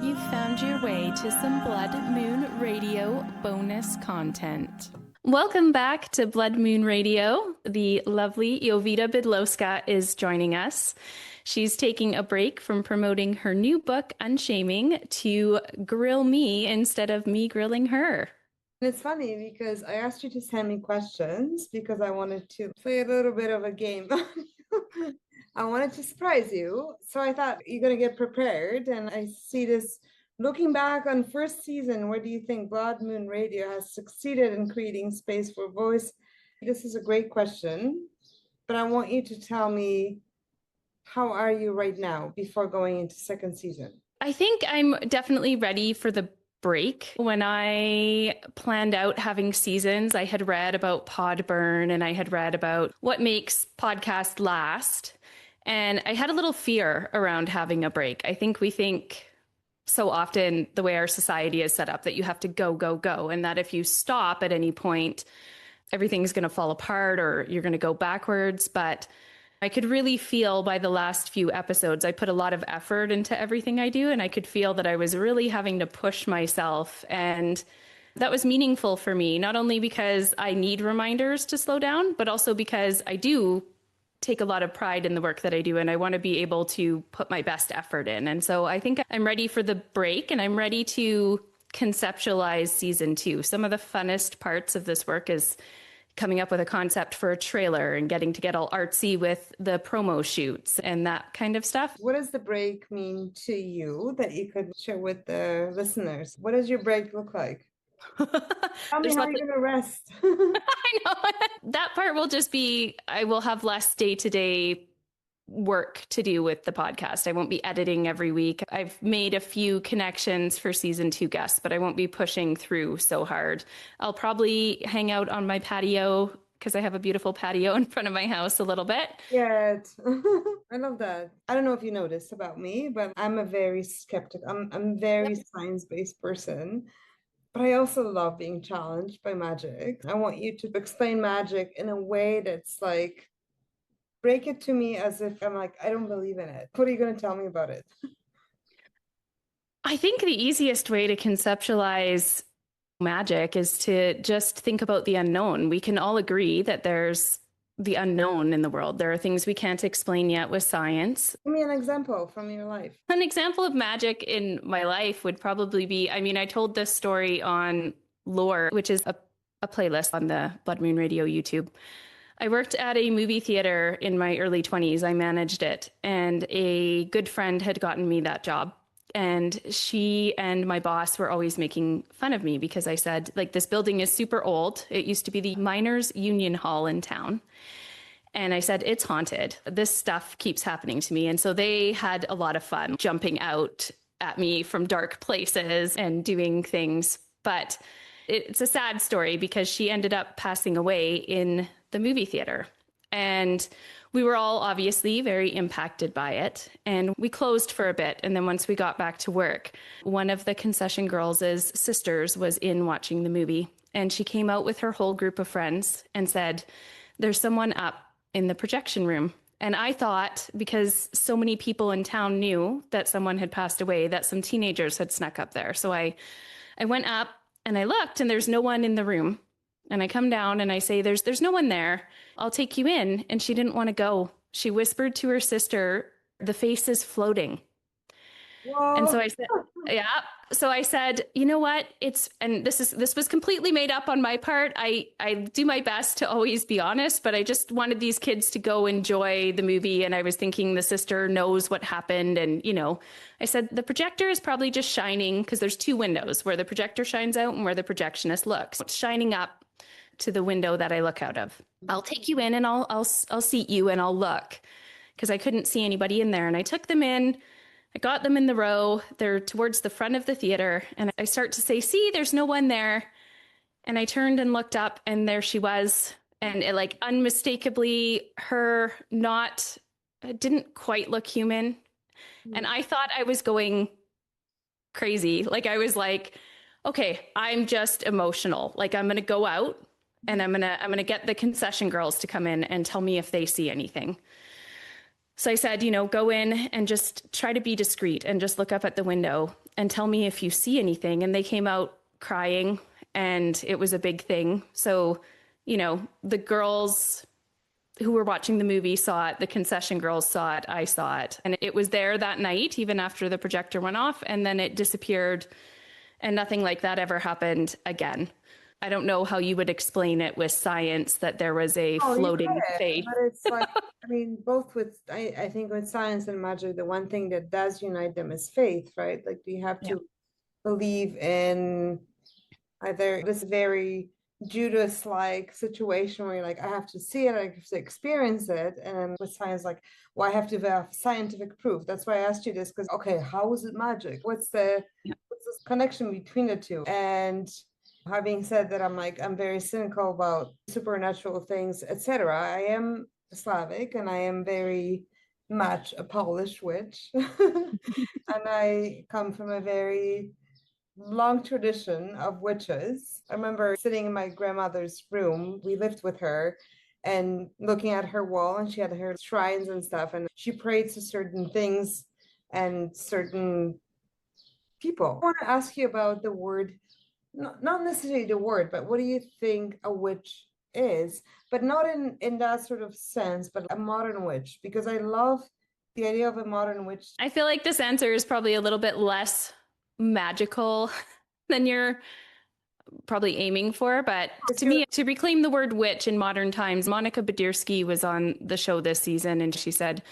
you've found your way to some Blood Moon Radio bonus content. Welcome back to Blood Moon Radio. The lovely Jowita Bydlowska is joining us. She's taking a break from promoting her new book, Unshaming, to grill me instead of me grilling her. It's funny because I asked you to send me questions because I wanted to play a little bit of a game. I wanted to surprise you. So I thought you're going to get prepared. And I see this, looking back on first season, where do you think Blood Moon Radio has succeeded in creating space for voice? This is a great question, but I want you to tell me, how are you right now before going into second season? I think I'm definitely ready for the break. When I planned out having seasons, I had read about pod burn and I had read about what makes podcasts last. And I had a little fear around having a break. I think we think so often the way our society is set up that you have to go, go, go. And that if you stop at any point, everything's going to fall apart or you're going to go backwards. But I could really feel by the last few episodes, I put a lot of effort into everything I do. And I could feel that I was really having to push myself. And that was meaningful for me, not only because I need reminders to slow down, but also because I do take a lot of pride in the work that I do. And I want to be able to put my best effort in. And so I think I'm ready for the break and I'm ready to conceptualize season 2. Some of the funnest parts of this work is coming up with a concept for a trailer and getting to get all artsy with the promo shoots and that kind of stuff. What does the break mean to you that you could share with the listeners? What does your break look like? Tell me how you're going to rest. I know. That part will just be, I will have less day-to-day work to do with the podcast. I won't be editing every week. I've made a few connections for season 2 guests, but I won't be pushing through so hard. I'll probably hang out on my patio because I have a beautiful patio in front of my house a little bit. Yeah, I love that. I don't know if you know this about me, but I'm a very skeptic. I'm very science-based person. But I also love being challenged by magic. I want you to explain magic in a way that's like, break it to me as if I'm like, I don't believe in it. What are you going to tell me about it? I think the easiest way to conceptualize magic is to just think about the unknown. We can all agree that there's the unknown in the world. There are things we can't explain yet with science. Give me an example from your life. An example of magic in my life would probably be, I told this story on Lore, which is a playlist on the Blood Moon Radio YouTube. I worked at a movie theater in my early 20s. I managed it, and a good friend had gotten me that job. And she and my boss were always making fun of me because I said, like, this building is super old. It used to be the Miners Union Hall in town. And I said, it's haunted. This stuff keeps happening to me. And so they had a lot of fun jumping out at me from dark places and doing things. But it's a sad story because she ended up passing away in the movie theater. And we were all obviously very impacted by it. And we closed for a bit. And then once we got back to work, one of the concession girls' sisters was in watching the movie. And she came out with her whole group of friends and said, there's someone up in the projection room. And I thought, because so many people in town knew that someone had passed away, that some teenagers had snuck up there. So I went up and I looked and there's no one in the room. And I come down and I say, there's no one there. I'll take you in. And she didn't want to go. She whispered to her sister, the face is floating. Whoa. And so I said, yeah. So I said, you know what? This was completely made up on my part. I do my best to always be honest, but I just wanted these kids to go enjoy the movie. And I was thinking the sister knows what happened. And, I said, the projector is probably just shining because there's 2 windows where the projector shines out and where the projectionist looks. It's shining up to the window that I look out of. I'll take you in and I'll seat you and I'll look because I couldn't see anybody in there. And I took them in. I got them in the row. They're towards the front of the theater. And I start to say, see, there's no one there. And I turned and looked up and there she was. And it, like, unmistakably, her didn't quite look human. And I thought I was going crazy. Like, I was like, okay, I'm just emotional. Like, I'm going to go out and I'm going to get the concession girls to come in and tell me if they see anything. So I said, go in and just try to be discreet and just look up at the window. and tell me if you see anything. And they came out crying, and it was a big thing. So, the girls who were watching the movie saw it, the concession girls saw it, I saw it. And it was there that night, even after the projector went off, and then it disappeared, and nothing like that ever happened again. I don't know how you would explain it with science that there was a floating face. But it's like, I mean, both with, I think with science and magic, the one thing that does unite them is faith, right? Like you have to believe in either this very Judas-like situation where you're like, I have to see it, I have to experience it. And with science, like, well, I have to have scientific proof. That's why I asked you this, because, okay, how is it magic? What's this connection between the two? And having said that, I'm very cynical about supernatural things, etc. I am Slavic and I am very much a Polish witch. And I come from a very long tradition of witches. I remember sitting in my grandmother's room. We lived with her and looking at her wall, and she had her shrines and stuff, and she prayed to certain things and certain people. I want to ask you about the word, not necessarily the word, but what do you think a witch is? But not in that sort of sense, but a modern witch, because I love the idea of a modern witch. I feel like this answer is probably a little bit less magical than you're probably aiming for. But to me, to reclaim the word witch in modern times, Monica Bydlowska was on the show this season, and she said,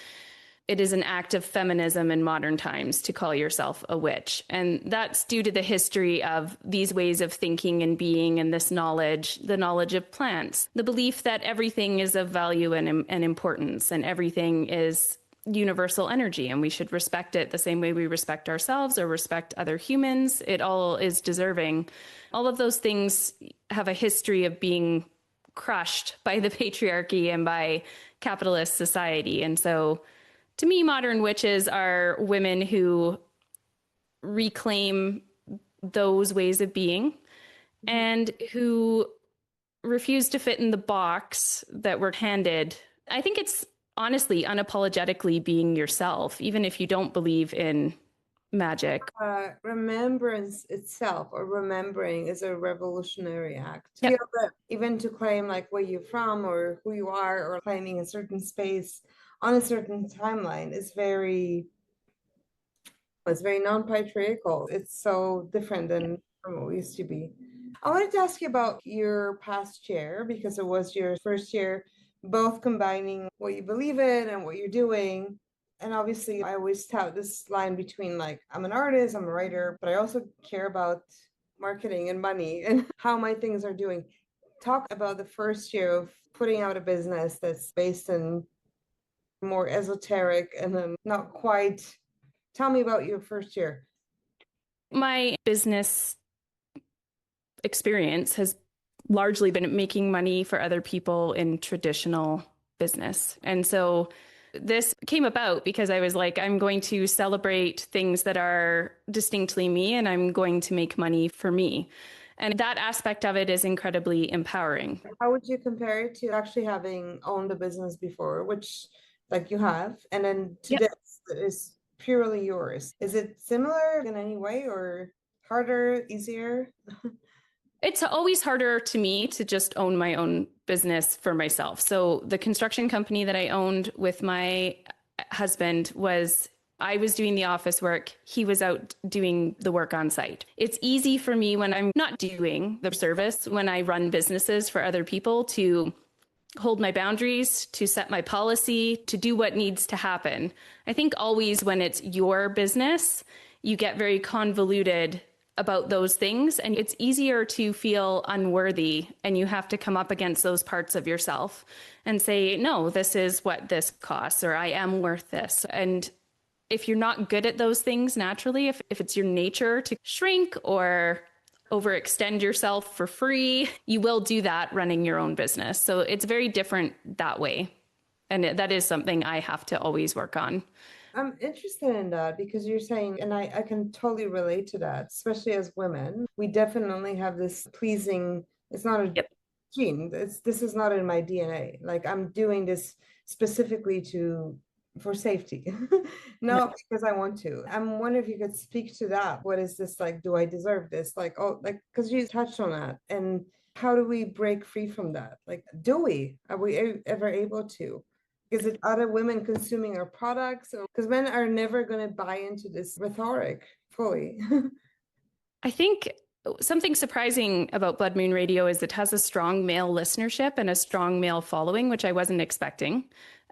it is an act of feminism in modern times to call yourself a witch. And that's due to the history of these ways of thinking and being, and this knowledge, the knowledge of plants, the belief that everything is of value and importance, and everything is universal energy, and we should respect it the same way we respect ourselves or respect other humans. It all is deserving. All of those things have a history of being crushed by the patriarchy and by capitalist society. And so to me, modern witches are women who reclaim those ways of being and who refuse to fit in the box that we're handed. I think it's honestly unapologetically being yourself, even if you don't believe in magic. Remembrance itself, or remembering, is a revolutionary act. Yep. Even to claim like where you're from or who you are, or claiming a certain space on a certain timeline is it's very non-patriarchal. It's so different than from what we used to be. I wanted to ask you about your past year, because it was your first year, both combining what you believe in and what you're doing. And obviously, I always tout this line between like, I'm an artist, I'm a writer, but I also care about marketing and money and how my things are doing. Talk about the first year of putting out a business that's based in more esoteric and then not quite. Tell me about your first year. My business experience has largely been making money for other people in traditional business. And so this came about because I was like, I'm going to celebrate things that are distinctly me, and I'm going to make money for me. And that aspect of it is incredibly empowering. How would you compare it to actually having owned a business before, which like you have, and then to this that is purely yours? Is it similar in any way, or harder, easier? It's always harder to me to just own my own business for myself. So the construction company that I owned with my husband I was doing the office work. He was out doing the work on site. It's easy for me when I'm not doing the service, when I run businesses for other people, to hold my boundaries, to set my policy, to do what needs to happen. I think always when it's your business, you get very convoluted about those things, and it's easier to feel unworthy, and you have to come up against those parts of yourself and say, no, this is what this costs, or I am worth this. And if you're not good at those things naturally, if it's your nature to shrink or overextend yourself for free, you will do that running your own business. So it's very different that way. And that is something I have to always work on. I'm interested in that because you're saying, and I can totally relate to that, especially as women. We definitely have this pleasing, it's not a gene, this is not in my DNA. Like I'm doing this specifically to for safety. Not because I want to. I'm wondering if you could speak to that. What is this like? Do I deserve this? Like, oh, like, because you touched on that. And how do we break free from that? Like, do we? Are we ever able to? Is it other women consuming our products? Because men are never going to buy into this rhetoric fully. I think something surprising about Blood Moon Radio is it has a strong male listenership and a strong male following, which I wasn't expecting.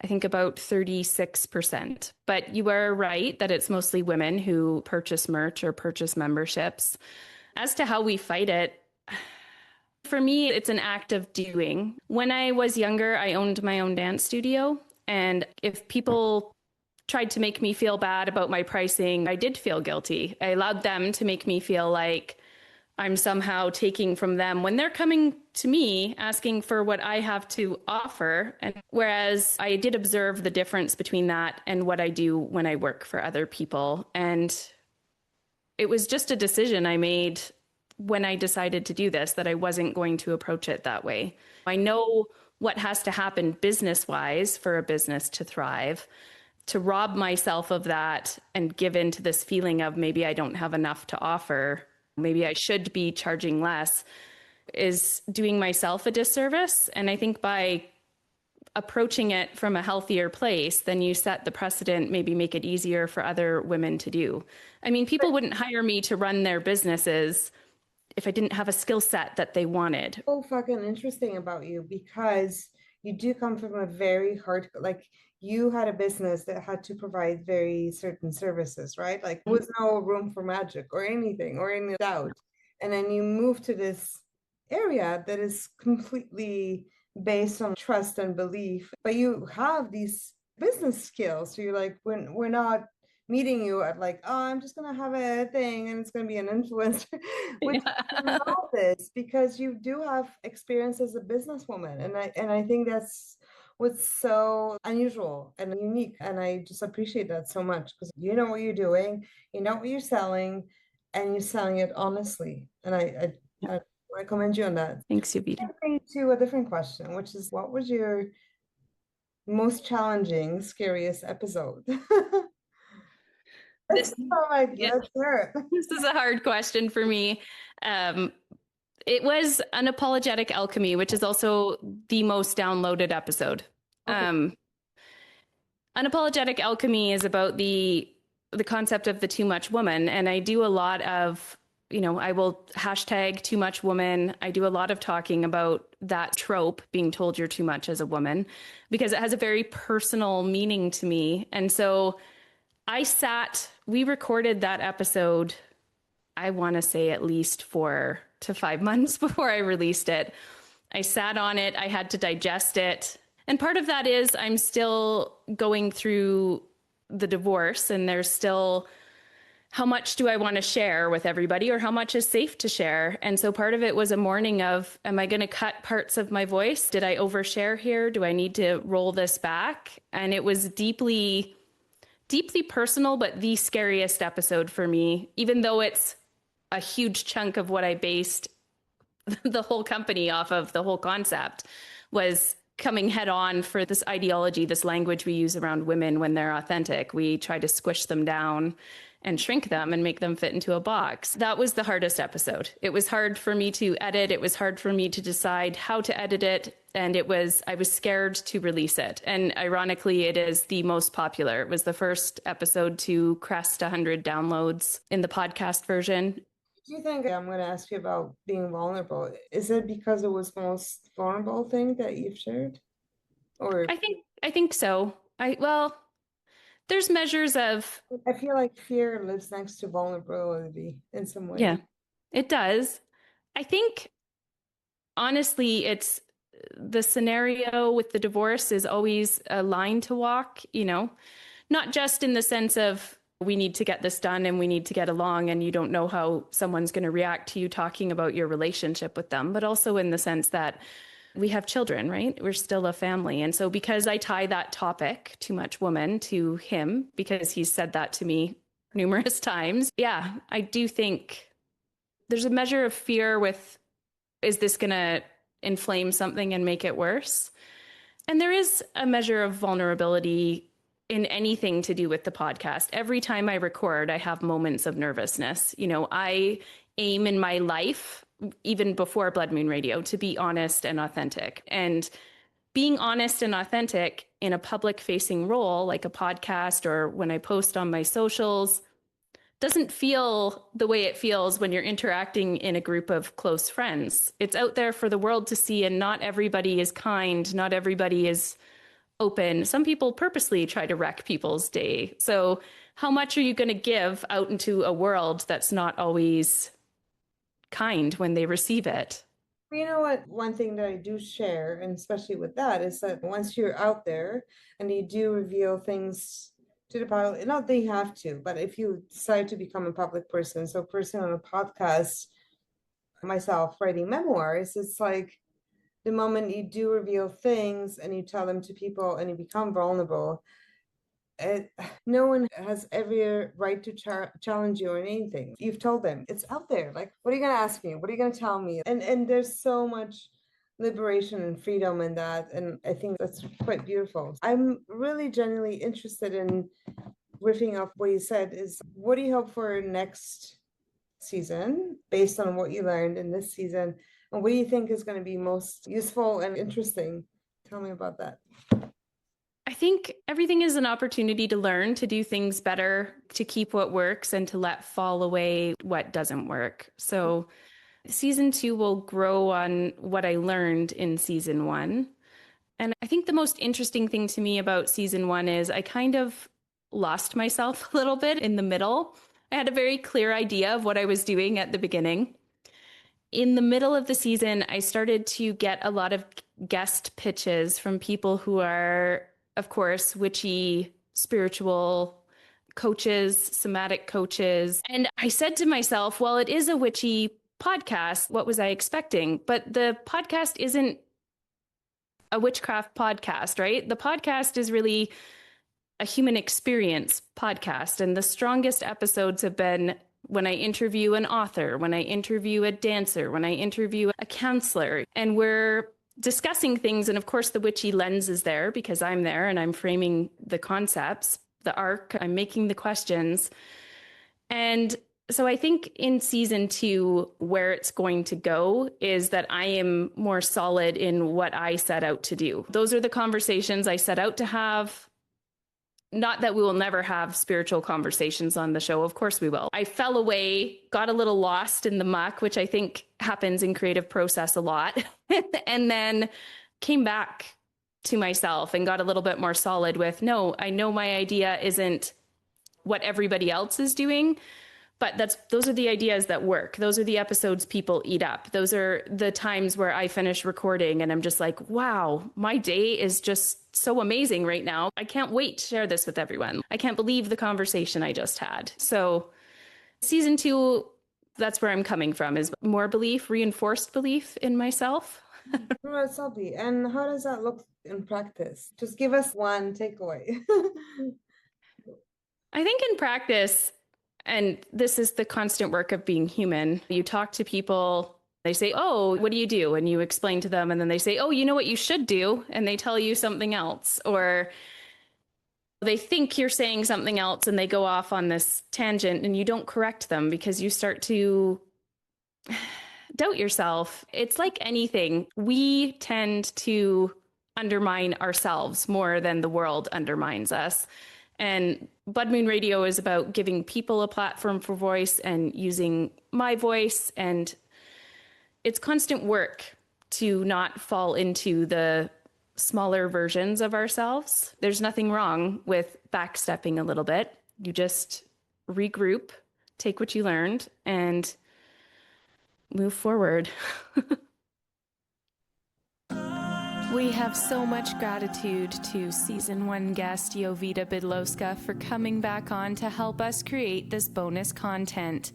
I think about 36%. But you are right that it's mostly women who purchase merch or purchase memberships. As to how we fight it, for me, it's an act of doing. When I was younger, I owned my own dance studio. And if people tried to make me feel bad about my pricing, I did feel guilty. I allowed them to make me feel like I'm somehow taking from them when they're coming to me asking for what I have to offer. And whereas I did observe the difference between that and what I do when I work for other people. And it was just a decision I made when I decided to do this, that I wasn't going to approach it that way. I know what has to happen business-wise for a business to thrive. To rob myself of that and give in to this feeling of maybe I don't have enough to offer, maybe I should be charging less, is doing myself a disservice. And I think by approaching it from a healthier place, then you set the precedent, maybe make it easier for other women to do. I mean, people wouldn't hire me to run their businesses if I didn't have a skill set that they wanted. So fucking interesting about you, because you do come from a very hard, like, you had a business that had to provide very certain services, right? Like there was no room for magic or anything or any doubt. And then you move to this area that is completely based on trust and belief, but you have these business skills. So you're like, we're not meeting you at like, oh, I'm just gonna have a thing and it's gonna be an influencer. Which I love this, because you do have experience as a businesswoman, and I think that's what's so unusual and unique, and I just appreciate that so much, because you know what you're doing, you know what you're selling, and you're selling it honestly, and I commend you on that. Thanks, Jowita. To a different question, which is, what was your most challenging, scariest episode? This, Oh my yeah, God, this is a hard question for me. It was Unapologetic Alchemy, which is also the most downloaded episode. Okay. Unapologetic Alchemy is about the concept of the too much woman, and I do a lot of, I will hashtag too much woman. I do a lot of talking about that trope, being told you're too much as a woman, because it has a very personal meaning to me. And so we recorded that episode, I want to say at least 4 to 5 months before I released it. I sat on it. I had to digest it. And part of that is I'm still going through the divorce, and there's still, how much do I want to share with everybody, or how much is safe to share? And so part of it was a mourning of, am I going to cut parts of my voice? Did I overshare here? Do I need to roll this back? And it was deeply, deeply personal, but the scariest episode for me, even though it's a huge chunk of what I based the whole company off of. The whole concept was coming head on for this ideology, this language we use around women when they're authentic. We try to squish them down and shrink them and make them fit into a box. That was the hardest episode. It was hard for me to edit. It was hard for me to decide how to edit it. And I was scared to release it. And ironically, it is the most popular. It was the first episode to crest 100 downloads in the podcast version. Do you think, I'm going to ask you about being vulnerable? Is it because it was the most vulnerable thing that you've shared? Or I think so. Well, there's measures of, I feel like fear lives next to vulnerability in some way. yeah, it does. I think honestly, it's the scenario with the divorce is always a line to walk, not just in the sense of we need to get this done and we need to get along, and you don't know how someone's going to react to you talking about your relationship with them, but also in the sense that we have children, right? We're still a family. And so because I tie that topic, too much woman, to him, because he's said that to me numerous times, yeah, I do think there's a measure of fear with, is this going to inflame something and make it worse? And there is a measure of vulnerability in anything to do with the podcast. Every time I record, I have moments of nervousness. You know, I aim in my life, even before Blood Moon Radio, to be honest and authentic. And being honest and authentic in a public facing role, like a podcast or when I post on my socials, doesn't feel the way it feels when you're interacting in a group of close friends. It's out there for the world to see, and not everybody is kind. Not everybody is open. Some people purposely try to wreck people's day. So how much are you going to give out into a world that's not always kind when they receive it? You know what? One thing that I do share, and especially with that, is that once you're out there and you do reveal things to the public, not that you have to, but if you decide to become a public person, so person on a podcast, myself writing memoirs, it's like the moment you do reveal things and you tell them to people and you become vulnerable, no one has every right to challenge you on anything. You've told them, it's out there. Like, what are you going to ask me? What are you going to tell me? And there's so much liberation and freedom in that. And I think that's quite beautiful. I'm really genuinely interested in riffing off what you said is, what do you hope for next season based on what you learned in this season? And what do you think is going to be most useful and interesting? Tell me about that. I think everything is an opportunity to learn, to do things better, to keep what works and to let fall away what doesn't work. So season 2 will grow on what I learned in season 1. And I think the most interesting thing to me about season 1 is I kind of lost myself a little bit in the middle. I had a very clear idea of what I was doing at the beginning. In the middle of the season, I started to get a lot of guest pitches from people who are, of course, witchy, spiritual coaches, somatic coaches. And I said to myself, well, it is a witchy podcast. What was I expecting? But the podcast isn't a witchcraft podcast, right? The podcast is really a human experience podcast. And the strongest episodes have been when I interview an author, when I interview a dancer, when I interview a counselor, and we're discussing things. And of course, the witchy lens is there because I'm there and I'm framing the concepts, the arc, I'm making the questions. And so I think in season 2, where it's going to go is that I am more solid in what I set out to do. Those are the conversations I set out to have. Not that we will never have spiritual conversations on the show. Of course we will. I fell away, got a little lost in the muck, which I think happens in creative process a lot, and then came back to myself and got a little bit more solid with, no, I know my idea isn't what everybody else is doing, but those are the ideas that work. Those are the episodes people eat up. Those are the times where I finish recording and I'm just like, wow, my day is just so amazing right now. I can't wait to share this with everyone. I can't believe the conversation I just had. So season 2, that's where I'm coming from, is more belief, reinforced belief in myself. Well, it's lovely. And how does that look in practice? Just give us one takeaway. I think in practice, and this is the constant work of being human, you talk to people, they say, oh, what do you do? And you explain to them, and then they say, oh, you know what you should do? And they tell you something else. Or they think you're saying something else and they go off on this tangent and you don't correct them because you start to doubt yourself. It's like anything. We tend to undermine ourselves more than the world undermines us. And Blood Moon Radio is about giving people a platform for voice and using my voice. And it's constant work to not fall into the smaller versions of ourselves. There's nothing wrong with backstepping a little bit. You just regroup, take what you learned, and move forward. We have so much gratitude to season 1 guest Jowita Bydlowska for coming back on to help us create this bonus content.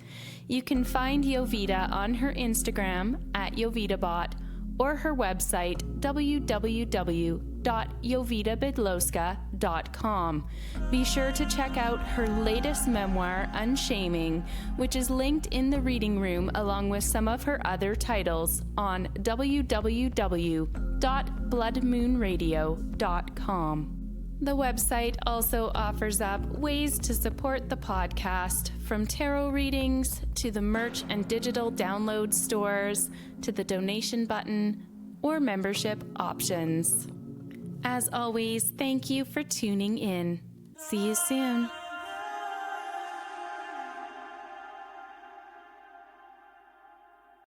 You can find Jowita on her Instagram at JowitaBot or her website www.jovitabydlowska.com. Be sure to check out her latest memoir, Unshaming, which is linked in the reading room along with some of her other titles on www.bloodmoonradio.com. The website also offers up ways to support the podcast, from tarot readings to the merch and digital download stores to the donation button or membership options. As always, thank you for tuning in. See you soon.